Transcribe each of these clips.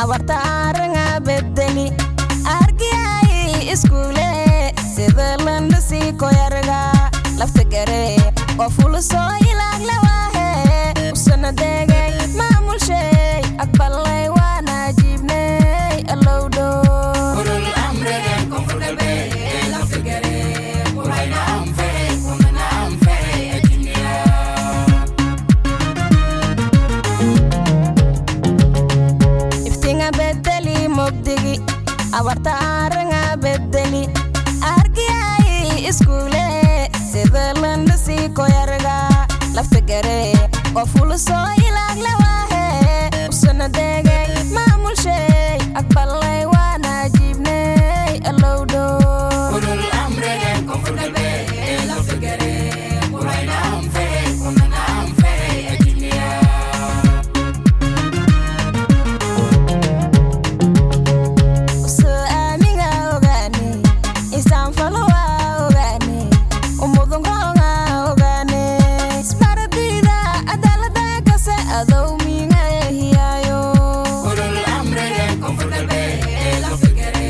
abartaaranga bedeli argiyay iskule sidalan si koyarga lafta gare oo fuluso ilaag lawahe usana degay maamul shay aqbalay wana jibnay allowdo ulul amriga konfurgalbe lafta gare urayna anfay kunana anfay ajniya iftinga bedeli mobdigi abartaaranga bedeli argiyay iskule sidalan si koyarga lafta gare oo fuluso ilaag lawahe usana degay maamul shay aqbalay wana jibnay allowdo ulul amriga konfurgalbe lafta gare urayna anfay kunana anfay ajniya uso amiga ogani isaan falwa ogani umudungonga ogani sparadida adalada kase adow minga hiyayo ulul amriga konfurgalbe lafta gare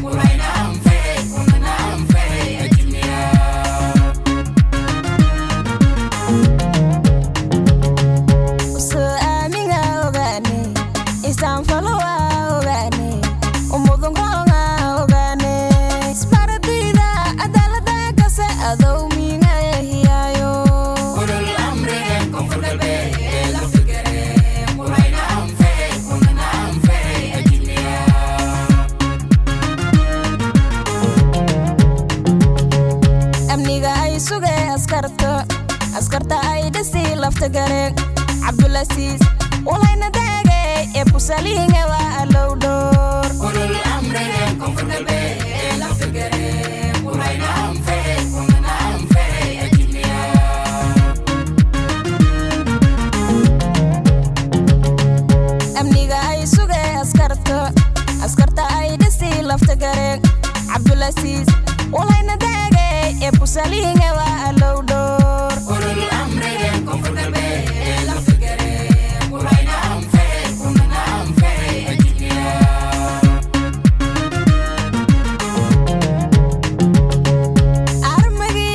urayna anfay kunana anfay ajniya uso amiga ogani isaan falwa ogani umudungonga ogani sparadida adalada kase adow minga hiyayo ulul amriga konfurgalbe lafta gare urayna anfay kunana anfay ajniya amniga ay sugay askarta ay dhisi lafta gare Abdulaziz walayna degay ee busalinga waa allowdor ulul amriga konfurgalbe lafta gare urayna anfay kunana anfay ajniya amniga ay sugay askarta ay dhisi lafta gare Abdulaziz walayna degay ee busalinga waa allowdor ulul amriga konfurgalbe lafta gare urayna anfay kunana anfay ajniya armagi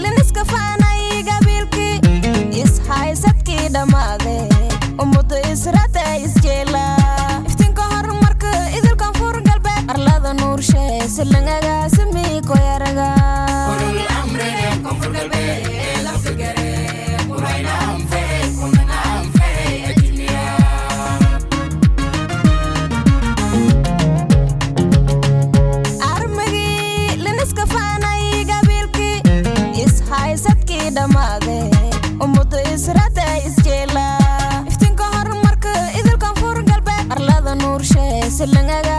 liniska faanay gabilki ishaysadki dhamaade ummudu israta isjeela iftinka horumarka idilkan furgalbe arlada nuurshe silangaga simi koyaraga ulul amriga konfurgalbe lafta gare urayna anfay kunana anfay ajniya armagi liniska faanay gabilki ishaysadki dhamaade ummudu israta isjeela iftinka horumarka idilkan furgalbe arlada nuurshe silangaga